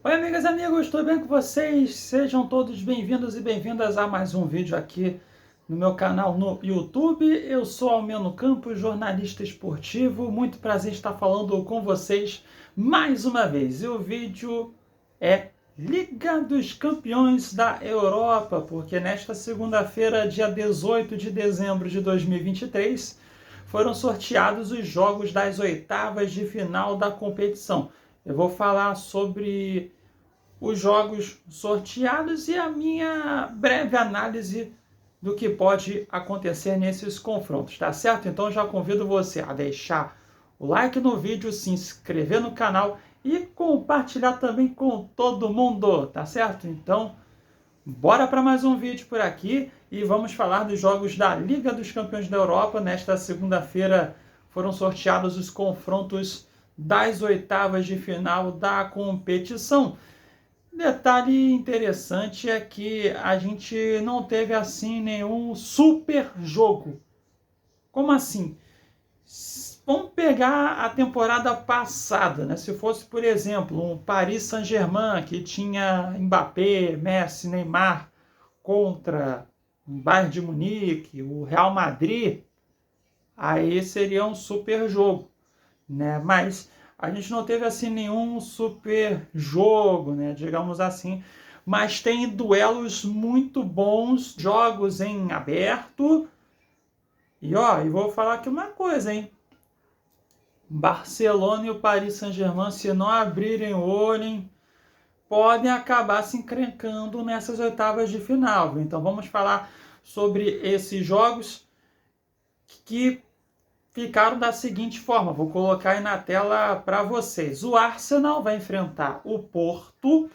Oi, amigas e amigos, tudo bem com vocês? Sejam todos bem-vindos e bem-vindas a mais um vídeo aqui no meu canal no YouTube. Eu sou Almeno Campos, jornalista esportivo. Muito prazer em estar falando com vocês mais uma vez. E o vídeo é Liga dos Campeões da Europa, porque nesta segunda-feira, dia 18 de dezembro de 2023, foram sorteados os jogos das oitavas de final da competição. Eu vou falar sobre os jogos sorteados e a minha breve análise do que pode acontecer nesses confrontos, tá certo? Então eu já convido você a deixar o like no vídeo, se inscrever no canal e compartilhar também com todo mundo, tá certo? Então, bora para mais um vídeo por aqui e vamos falar dos jogos da Liga dos Campeões da Europa. Nesta segunda-feira foram sorteados os confrontos das oitavas de final da competição. Detalhe interessante é que a gente não teve assim nenhum super jogo. Como assim? Vamos pegar a temporada passada, né? Se fosse, por exemplo, um Paris Saint-Germain que tinha Mbappé, Messi, Neymar contra o Bayern de Munique, o Real Madrid, aí seria um super jogo, né? Mas a gente não teve assim nenhum super jogo, né? Digamos assim, mas tem duelos muito bons, jogos em aberto. E ó, eu vou falar aqui uma coisa, hein? Barcelona e o Paris Saint-Germain, se não abrirem o olho, podem acabar se encrencando nessas oitavas de final. Então vamos falar sobre esses jogos que ficaram da seguinte forma. Vou colocar aí na tela para vocês. O Arsenal vai enfrentar o Porto,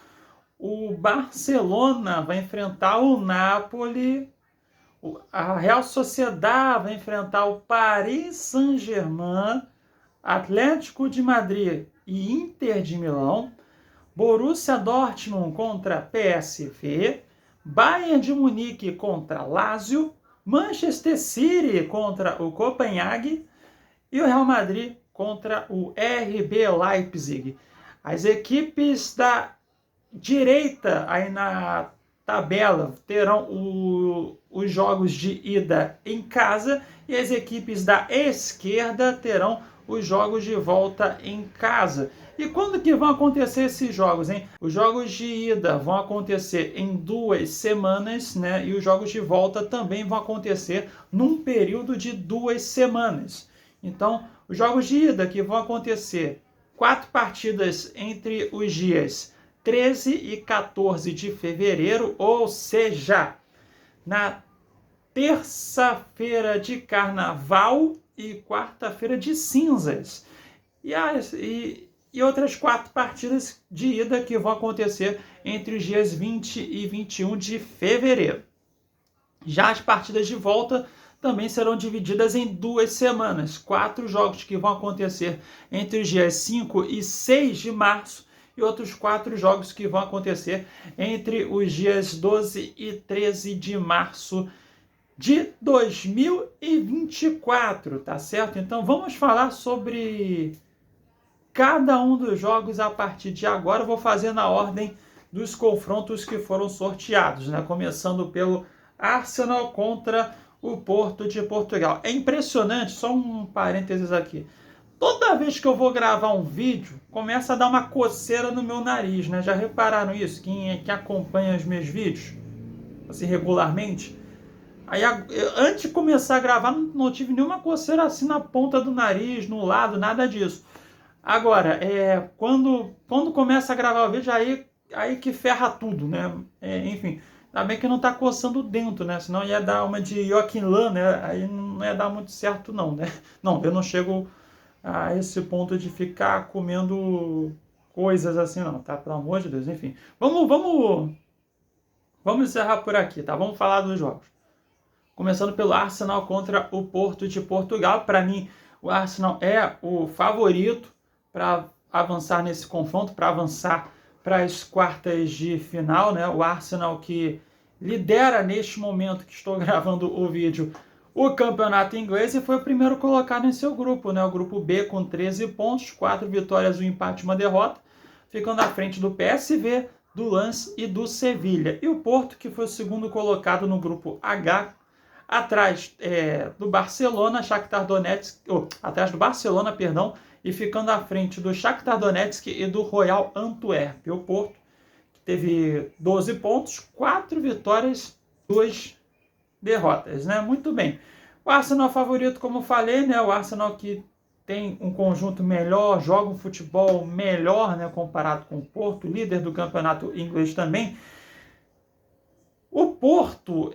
o Barcelona vai enfrentar o Napoli, a Real Sociedad vai enfrentar o Paris Saint-Germain, Atlético de Madrid e Inter de Milão, Borussia Dortmund contra PSV, Bayern de Munique contra Lazio, Manchester City contra o Copenhague e o Real Madrid contra o RB Leipzig. As equipes da direita aí na tabela terão os jogos de ida em casa e as equipes da esquerda terão os jogos de volta em casa. E quando que vão acontecer esses jogos, hein? Os jogos de ida vão acontecer em 2 semanas, né? E os jogos de volta também vão acontecer num período de 2 semanas. Então, os jogos de ida que vão acontecer 4 partidas entre os dias 13 e 14 de fevereiro, ou seja, na terça-feira de carnaval e quarta-feira de cinzas. E outras 4 partidas de ida que vão acontecer entre os dias 20 e 21 de fevereiro. Já as partidas de volta também serão divididas em 2 semanas. 4 jogos que vão acontecer entre os dias 5 e 6 de março e outros 4 jogos que vão acontecer entre os dias 12 e 13 de março de 2024, tá certo? Então vamos falar sobre cada um dos jogos a partir de agora. Eu vou fazer na ordem dos confrontos que foram sorteados, né? Começando pelo Arsenal contra o Porto de Portugal. É impressionante, só um parênteses aqui. Toda vez que eu vou gravar um vídeo, começa a dar uma coceira no meu nariz, né? Já repararam isso? Quem acompanha os meus vídeos, assim, regularmente? Aí, antes de começar a gravar, não tive nenhuma coceira assim na ponta do nariz, no lado, nada disso. Agora, quando começa a gravar o vídeo, aí que ferra tudo, né? Enfim, ainda bem que não tá coçando dentro, né? Senão ia dar uma de Joaquim Lan, né? Aí não ia dar muito certo não, né? Não, eu não chego a esse ponto de ficar comendo coisas assim não, tá? Pelo amor de Deus, enfim. Vamos encerrar por aqui, tá? Vamos falar dos jogos. Começando pelo Arsenal contra o Porto de Portugal. Para mim, o Arsenal é o favorito para avançar nesse confronto, para avançar para as quartas de final, né? O Arsenal que lidera neste momento que estou gravando o vídeo o campeonato inglês e foi o primeiro colocado em seu grupo, né? O grupo B com 13 pontos, 4 vitórias, um empate e uma derrota. ficando à frente do PSV, do Lens e do Sevilha. E o Porto, que foi o segundo colocado no grupo H, atrás do Barcelona, Shakhtar Donetsk, atrás do Barcelona, perdão, e ficando à frente do Shakhtar Donetsk e do Royal Antwerp. O Porto, que teve 12 pontos, 4 vitórias, 2 derrotas, né? Muito bem. O Arsenal favorito, como falei, né? O Arsenal que tem um conjunto melhor, joga um futebol melhor, né? Comparado com o Porto, líder do campeonato inglês também. O Porto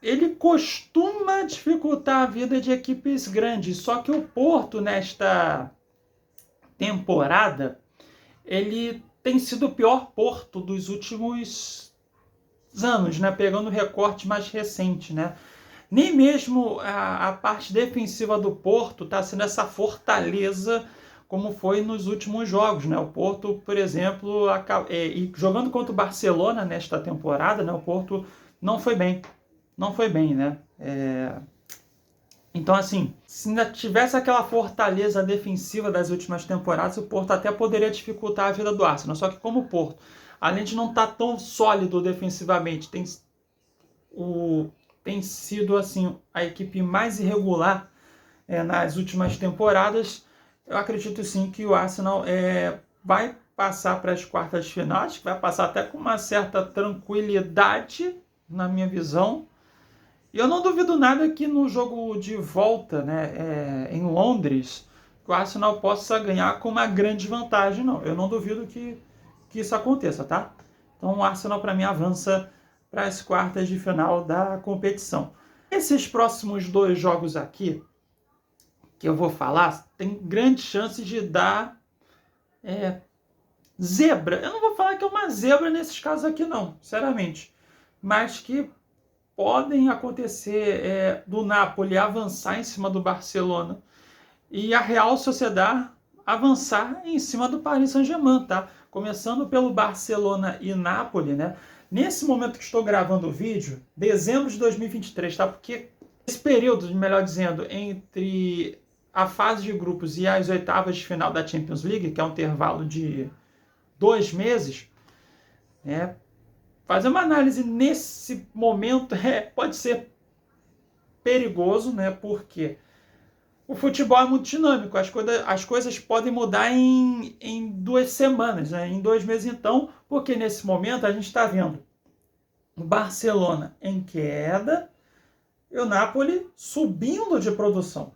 ele costuma dificultar a vida de equipes grandes, só que o Porto, nesta temporada, ele tem sido o pior Porto dos últimos anos, né? Pegando o recorte mais recente, né? Nem mesmo a parte defensiva do Porto está sendo essa fortaleza como foi nos últimos jogos, né? O Porto, por exemplo, jogando contra o Barcelona nesta temporada, né? O Porto não foi bem. Não foi bem, né? Então, assim, se ainda tivesse aquela fortaleza defensiva das últimas temporadas, o Porto até poderia dificultar a vida do Arsenal. Só que como o Porto, além de não estar tão sólido defensivamente, tem sido assim a equipe mais irregular nas últimas temporadas, eu acredito sim que o Arsenal vai passar para as quartas de final, acho que vai passar até com uma certa tranquilidade, na minha visão. E eu não duvido nada que no jogo de volta, né, em Londres, o Arsenal possa ganhar com uma grande vantagem, não. Eu não duvido que isso aconteça, tá? Então o Arsenal, para mim, avança para as quartas de final da competição. Esses próximos 2 jogos aqui, que eu vou falar, tem grande chance de dar zebra. Eu não vou falar que é uma zebra nesses casos aqui, não, sinceramente. Mas que podem acontecer do Napoli avançar em cima do Barcelona e a Real Sociedad avançar em cima do Paris Saint-Germain, tá? Começando pelo Barcelona e Napoli, né? Nesse momento que estou gravando o vídeo, dezembro de 2023, tá? Porque esse período, melhor dizendo, entre a fase de grupos e as oitavas de final da Champions League, que é um intervalo de 2 meses, fazer uma análise nesse momento pode ser perigoso, né? Porque o futebol é muito dinâmico, as coisas podem mudar em 2 semanas, né? Em 2 meses então, porque nesse momento a gente está vendo o Barcelona em queda e o Napoli subindo de produção.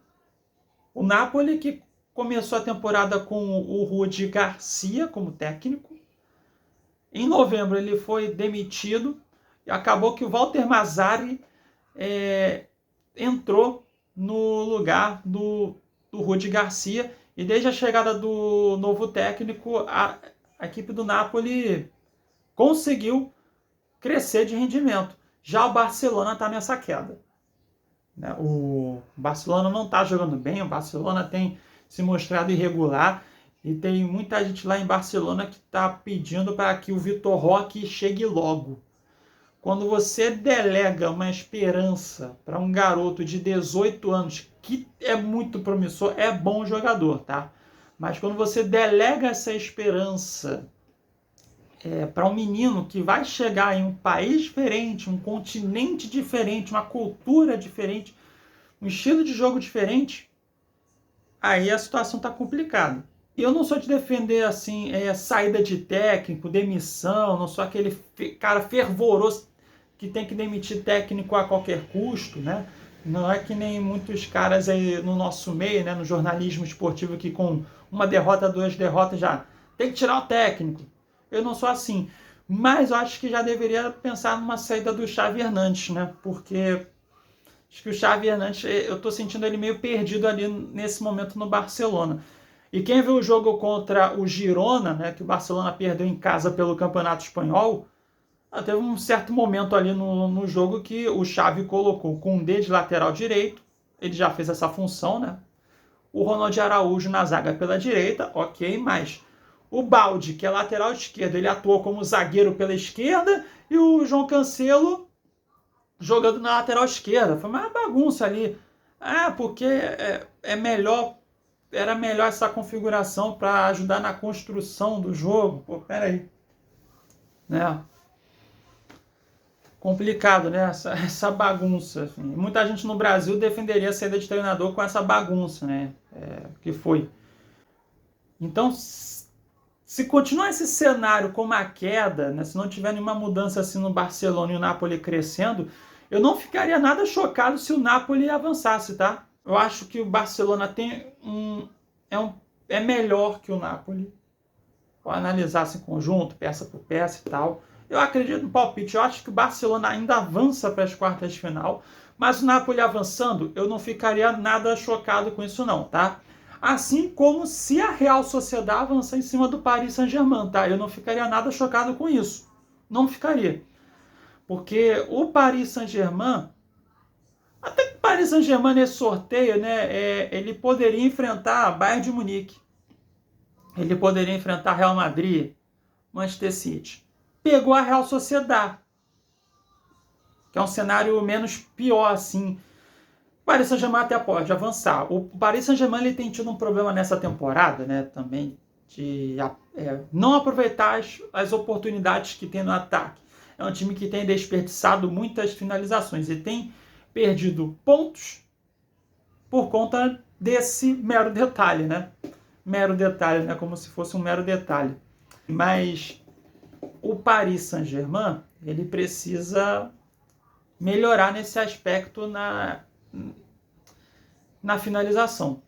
O Napoli que começou a temporada com o Rudi Garcia como técnico. Em novembro ele foi demitido e acabou que o Walter Mazzarri entrou no lugar do Rudi Garcia, e desde a chegada do novo técnico, a equipe do Napoli conseguiu crescer de rendimento. Já o Barcelona está nessa queda. O Barcelona não está jogando bem, o Barcelona tem se mostrado irregular, e tem muita gente lá em Barcelona que está pedindo para que o Vitor Roque chegue logo. Quando você delega uma esperança para um garoto de 18 anos, que é muito promissor, é bom jogador, tá? Mas quando você delega essa esperança para um menino que vai chegar em um país diferente, um continente diferente, uma cultura diferente, um estilo de jogo diferente, aí a situação está complicada. E eu não sou de defender assim saída de técnico, demissão, não sou aquele cara fervoroso que tem que demitir técnico a qualquer custo, né? Não é que nem muitos caras aí no nosso meio, né, no jornalismo esportivo, que com uma derrota, 2 derrotas já tem que tirar o técnico. Eu não sou assim, mas eu acho que já deveria pensar numa saída do Xavi Hernandes, né? Porque acho que o Xavi Hernandes, eu estou sentindo ele meio perdido ali nesse momento no Barcelona. E quem viu o jogo contra o Girona, né, que o Barcelona perdeu em casa pelo Campeonato Espanhol, teve um certo momento ali no jogo que o Xavi colocou com o Koundé de lateral direito, ele já fez essa função, né? O Ronald Araújo na zaga pela direita, ok, mas o Baldi, que é lateral esquerdo, ele atuou como zagueiro pela esquerda, e o João Cancelo jogando na lateral esquerda. Foi uma bagunça ali. Porque é melhor era melhor essa configuração para ajudar na construção do jogo. Pô, peraí. Né? Complicado, né? Essa bagunça. Assim. Muita gente no Brasil defenderia a saída de treinador com essa bagunça, né? Que foi. Então, se continuar esse cenário com uma queda, né? Se não tiver nenhuma mudança assim no Barcelona e o Napoli crescendo, eu não ficaria nada chocado se o Napoli avançasse, tá? Eu acho que o Barcelona tem é melhor que o Napoli. Vou analisar assim, conjunto, peça por peça e tal. Eu acredito no palpite. Eu acho que o Barcelona ainda avança para as quartas de final. Mas o Napoli avançando, eu não ficaria nada chocado com isso não, tá? Assim como se a Real Sociedade avançar em cima do Paris Saint-Germain, tá? Eu não ficaria nada chocado com isso. Não ficaria. Porque o Paris Saint-Germain, até que o Paris Saint-Germain nesse sorteio, né, ele poderia enfrentar Bayern de Munique. Ele poderia enfrentar Real Madrid, Manchester City. Pegou a Real Sociedade, que é um cenário menos pior, assim. O Paris Saint-Germain até pode avançar. O Paris Saint-Germain ele tem tido um problema nessa temporada, né, também, de não aproveitar as oportunidades que tem no ataque. É um time que tem desperdiçado muitas finalizações e tem perdido pontos por conta desse mero detalhe, né? Mero detalhe, né? Como se fosse um mero detalhe. Mas o Paris Saint-Germain, ele precisa melhorar nesse aspecto na finalização.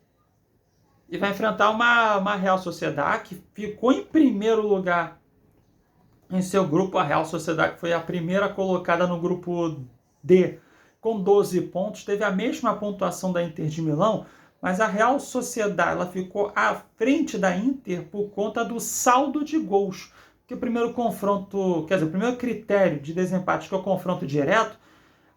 E vai enfrentar uma Real Sociedade que ficou em primeiro lugar em seu grupo. A Real Sociedade foi a primeira colocada no grupo D com 12 pontos. Teve a mesma pontuação da Inter de Milão, mas a Real Sociedade ela ficou à frente da Inter por conta do saldo de gols. Que o primeiro confronto, quer dizer, o primeiro critério de desempate, que é o confronto direto,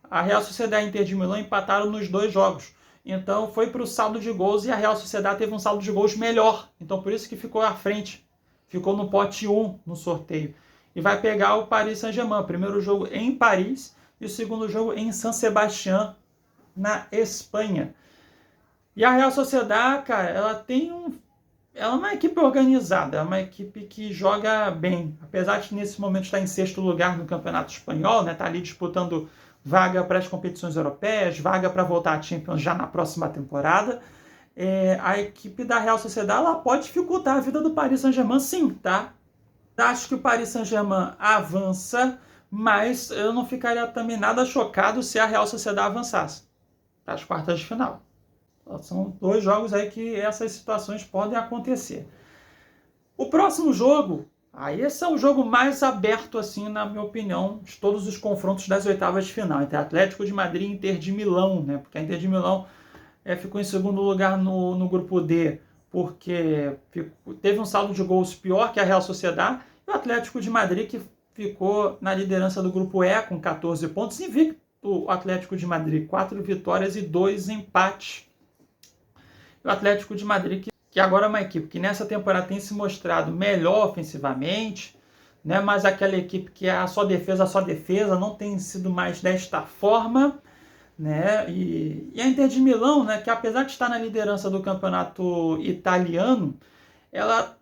a Real Sociedade e a Inter de Milão empataram nos 2 jogos. Então foi para o saldo de gols e a Real Sociedade teve um saldo de gols melhor. Então por isso que ficou à frente. Ficou no pote 1 no sorteio. E vai pegar o Paris Saint-Germain. Primeiro jogo em Paris e o segundo jogo em San Sebastián, na Espanha. E a Real Sociedade, cara, ela é uma equipe organizada, é uma equipe que joga bem. Apesar de nesse momento estar em 6º lugar no Campeonato Espanhol, né? Tá ali disputando vaga para as competições europeias, vaga para voltar à Champions já na próxima temporada. A equipe da Real Sociedade ela pode dificultar a vida do Paris Saint-Germain, sim, tá? Acho que o Paris Saint-Germain avança, mas eu não ficaria também nada chocado se a Real Sociedade avançasse para as quartas de final. São 2 jogos aí que essas situações podem acontecer. O próximo jogo, esse é o jogo mais aberto, assim, na minha opinião, de todos os confrontos das oitavas de final, entre Atlético de Madrid e Inter de Milão, né? Porque a Inter de Milão ficou em segundo lugar no grupo D, porque teve um saldo de gols pior que a Real Sociedade, e o Atlético de Madrid, que ficou na liderança do grupo E com 14 pontos, invicto o Atlético de Madrid, 4 vitórias e 2 empates. O Atlético de Madrid, que agora é uma equipe que nessa temporada tem se mostrado melhor ofensivamente, né? Mas aquela equipe que é só defesa, não tem sido mais desta forma, né? E a Inter de Milão, né? Que apesar de estar na liderança do campeonato italiano, ela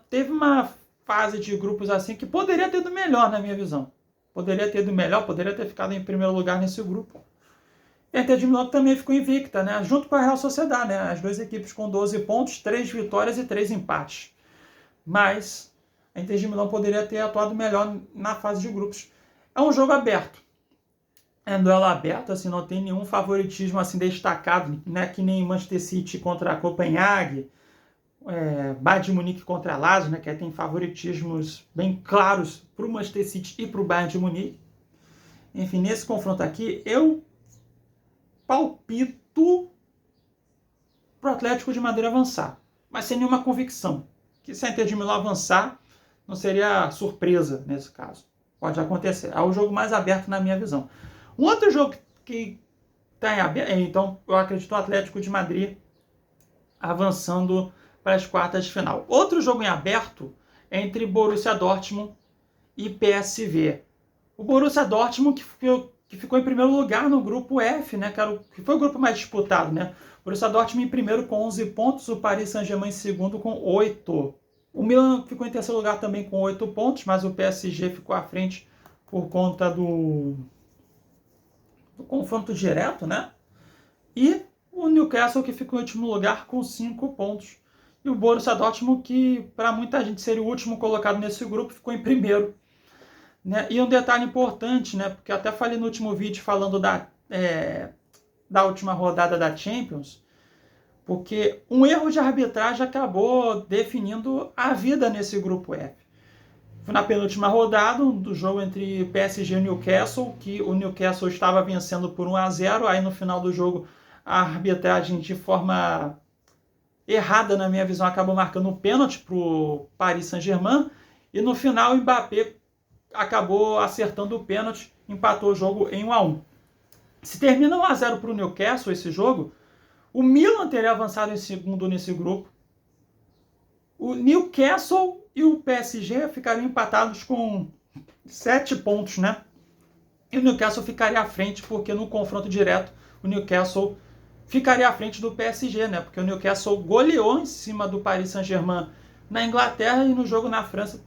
teve uma fase de grupos assim que poderia ter ido melhor, na minha visão. Poderia ter ido melhor, poderia ter ficado em primeiro lugar nesse grupo. E a Inter de Milão também ficou invicta, né? Junto com a Real Sociedade, né? As 2 equipes com 12 pontos, 3 vitórias e 3 empates. Mas a Inter de Milão poderia ter atuado melhor na fase de grupos. É um jogo aberto. É um duelo aberto, assim, não tem nenhum favoritismo assim destacado, né? Que nem Manchester City contra a Copenhague, Bayern de Munique contra a Lazio, né? Que tem favoritismos bem claros para o Manchester City e para o Bayern de Munique. Enfim, nesse confronto aqui, eu palpito para o Atlético de Madrid avançar, mas sem nenhuma convicção. Que se a Inter de Milão avançar, não seria surpresa nesse caso. Pode acontecer. É o jogo mais aberto na minha visão. Um outro jogo que está em aberto, então eu acredito no Atlético de Madrid avançando para as quartas de final. Outro jogo em aberto é entre Borussia Dortmund e PSV. O Borussia Dortmund que ficou em primeiro lugar no grupo F, né, que foi o grupo mais disputado, né? O Borussia Dortmund em primeiro com 11 pontos, o Paris Saint-Germain em segundo com 8. O Milan ficou em terceiro lugar também com 8 pontos, mas o PSG ficou à frente por conta do confronto direto, né? E o Newcastle, que ficou em último lugar com 5 pontos. E o Borussia Dortmund, que para muita gente seria o último colocado nesse grupo, ficou em primeiro. Né? E um detalhe importante, né? Porque eu até falei no último vídeo falando da última rodada da Champions, porque um erro de arbitragem acabou definindo a vida nesse grupo F. Foi na penúltima rodada do jogo entre PSG e Newcastle, que o Newcastle estava vencendo por 1-0, aí no final do jogo a arbitragem, de forma errada na minha visão, acabou marcando um pênalti para o Paris Saint-Germain, e no final o Mbappé acabou acertando o pênalti, empatou o jogo em 1-1. Se termina 1-0 para o Newcastle esse jogo, o Milan teria avançado em segundo nesse grupo, o Newcastle e o PSG ficariam empatados com 7 pontos, né? E o Newcastle ficaria à frente, porque no confronto direto, o Newcastle ficaria à frente do PSG, né? Porque o Newcastle goleou em cima do Paris Saint-Germain na Inglaterra, e no jogo na França,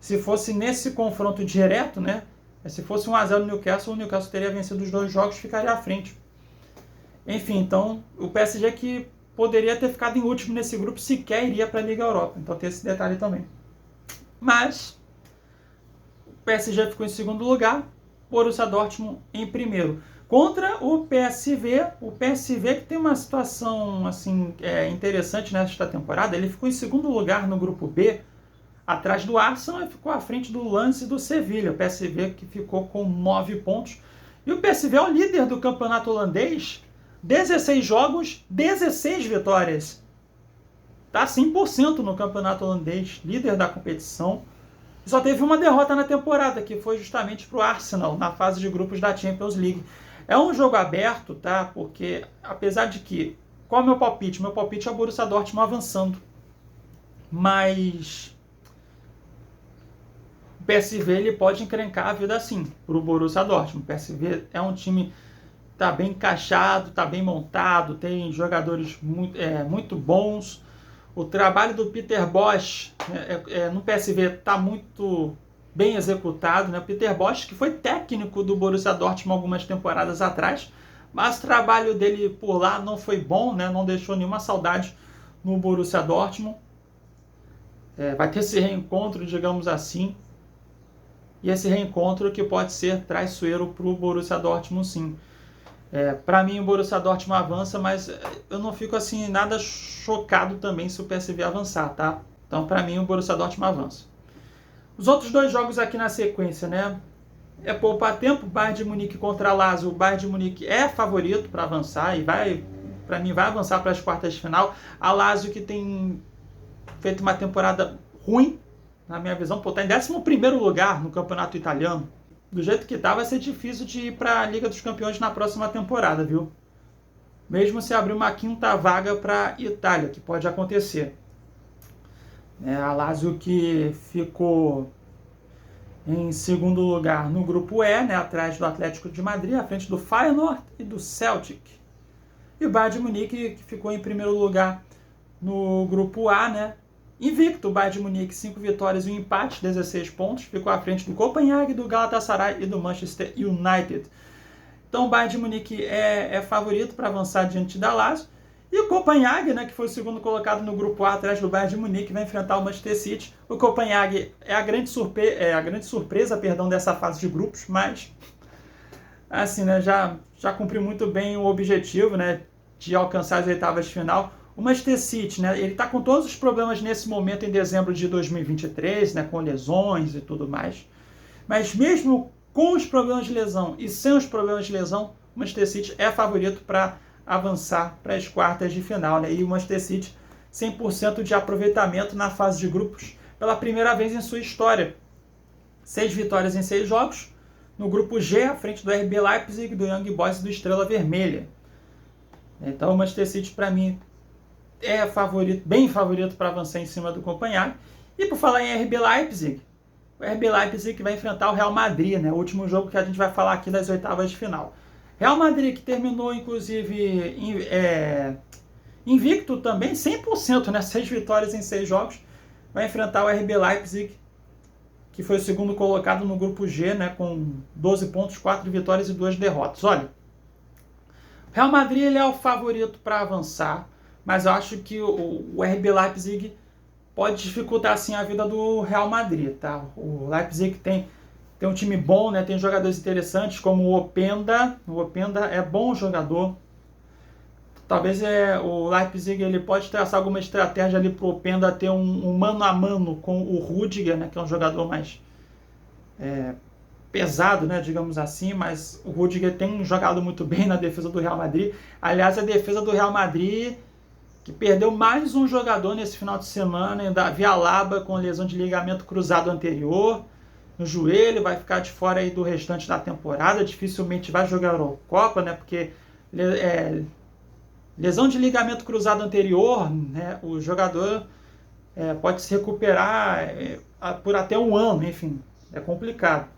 se fosse nesse confronto direto, né? Se fosse 1-0 no Newcastle, o Newcastle teria vencido os 2 jogos e ficaria à frente. Enfim, então, o PSG que poderia ter ficado em último nesse grupo, sequer iria para a Liga Europa. Então tem esse detalhe também. Mas o PSG ficou em segundo lugar, Borussia Dortmund em primeiro. Contra o PSV que tem uma situação assim, interessante nesta temporada. Ele ficou em segundo lugar no grupo B, atrás do Arsenal, e ficou à frente do Lens e do Sevilha. O PSV que ficou com 9 pontos. E o PSV é o líder do campeonato holandês, 16 jogos, 16 vitórias. Está 100% no campeonato holandês, líder da competição. Só teve uma derrota na temporada, que foi justamente para o Arsenal, na fase de grupos da Champions League. É um jogo aberto, tá? Porque, apesar de que... Qual é o meu palpite? Meu palpite é o Borussia Dortmund avançando. Mas o PSV ele pode encrencar a vida assim, para o Borussia Dortmund. O PSV é um time... Está bem encaixado, está bem montado, tem jogadores muito bons. O trabalho do Peter Bosz no PSV está muito bem executado. Né? O Peter Bosz, que foi técnico do Borussia Dortmund algumas temporadas atrás, mas o trabalho dele por lá não foi bom, né? Não deixou nenhuma saudade no Borussia Dortmund. Vai ter esse reencontro, digamos assim, e esse reencontro que pode ser traiçoeiro para o Borussia Dortmund, sim. Para mim o Borussia Dortmund avança, mas eu não fico assim nada chocado também se o PSV avançar, tá? Então para mim o Borussia Dortmund avança. Os outros 2 jogos aqui na sequência, né? Poupar tempo, Bayern de Munique contra Lazio. O Bayern de Munique é favorito para avançar e para mim vai avançar para as quartas de final. A Lazio, que tem feito uma temporada ruim, na minha visão, está em 11º lugar no campeonato italiano. Do jeito que tá, vai ser difícil de ir para a Liga dos Campeões na próxima temporada, viu? Mesmo se abrir uma 5ª vaga para a Itália, que pode acontecer. A Lazio, que ficou em segundo lugar no grupo E, né, atrás do Atlético de Madrid, à frente do Feyenoord e do Celtic. E o Bayern de Munique, que ficou em primeiro lugar no grupo A, né? Invicto, o Bayern de Munique, 5 vitórias e um empate, 16 pontos. Ficou à frente do Copenhague, do Galatasaray e do Manchester United. Então o Bayern de Munique é favorito para avançar diante da Lazio. E o Copenhague, né, que foi o segundo colocado no grupo A, atrás do Bayern de Munique, vai enfrentar o Manchester City. O Copenhague é a grande surpresa dessa fase de grupos, mas assim, né, já cumpriu muito bem o objetivo, né, de alcançar as oitavas de final. O Manchester City, né, ele está com todos os problemas nesse momento em dezembro de 2023, né, com lesões e tudo mais. Mas mesmo com os problemas de lesão e sem os problemas de lesão, o Manchester City é favorito para avançar para as quartas de final. Né? E o Manchester City, 100% de aproveitamento na fase de grupos pela primeira vez em sua história. 6 vitórias em 6 jogos. No grupo G, à frente do RB Leipzig, do Young Boys e do Estrela Vermelha. Então o Manchester City, para mim, é bem favorito para avançar em cima do Copenhague. E por falar em RB Leipzig, o RB Leipzig que vai enfrentar o Real Madrid, né? O último jogo que a gente vai falar aqui das oitavas de final. Real Madrid que terminou, inclusive, invicto também, 100%, né? 6 vitórias em 6 jogos. Vai enfrentar o RB Leipzig, que foi o segundo colocado no grupo G, né? Com 12 pontos, 4 vitórias e 2 derrotas. Olha, o Real Madrid ele é o favorito para avançar, mas eu acho que o RB Leipzig pode dificultar assim a vida do Real Madrid, tá? O Leipzig tem um time bom, né? Tem jogadores interessantes como o Openda. O Openda é bom jogador. Talvez o Leipzig ele pode traçar alguma estratégia ali para o Openda ter um mano a mano com o Rüdiger, né? Que é um jogador mais pesado, né? Digamos assim. Mas o Rüdiger tem jogado muito bem na defesa do Real Madrid. Aliás, a defesa do Real Madrid que perdeu mais um jogador nesse final de semana, Davi Alaba com lesão de ligamento cruzado anterior no joelho, vai ficar de fora aí do restante da temporada, dificilmente vai jogar a Eurocopa, né, porque lesão de ligamento cruzado anterior, né, o jogador pode se recuperar por até um ano, enfim, é complicado.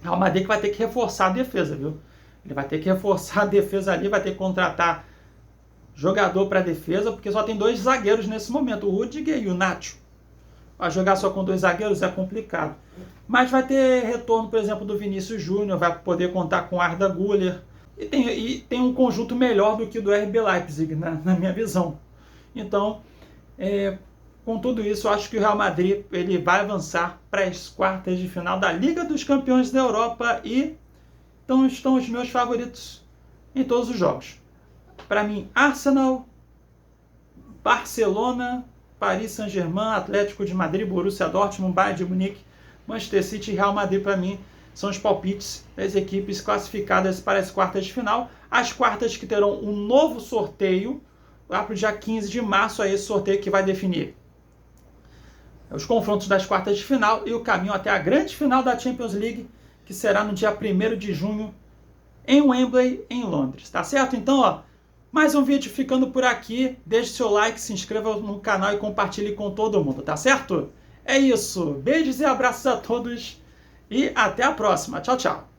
O Real Madrid que vai ter que reforçar a defesa, viu? Ele vai ter que reforçar a defesa ali, vai ter que contratar jogador para defesa, porque só tem 2 zagueiros nesse momento, o Rüdiger e o Nacho. Vai jogar só com 2 zagueiros é complicado. Mas vai ter retorno, por exemplo, do Vinícius Júnior, vai poder contar com Arda Güler. E tem um conjunto melhor do que o do RB Leipzig, na minha visão. Então, com tudo isso, eu acho que o Real Madrid ele vai avançar para as quartas de final da Liga dos Campeões da Europa e então estão os meus favoritos em todos os jogos. Para mim, Arsenal, Barcelona, Paris Saint-Germain, Atlético de Madrid, Borussia Dortmund, Bayern de Munique, Manchester City e Real Madrid, para mim, são os palpites das equipes classificadas para as quartas de final. As quartas que terão um novo sorteio, lá para o dia 15 de março, é esse sorteio que vai definir os confrontos das quartas de final e o caminho até a grande final da Champions League, que será no dia 1º de junho, em Wembley, em Londres. Tá certo? Então, ó, mais um vídeo ficando por aqui. Deixe seu like, se inscreva no canal e compartilhe com todo mundo, tá certo? É isso. Beijos e abraços a todos e até a próxima. Tchau, tchau.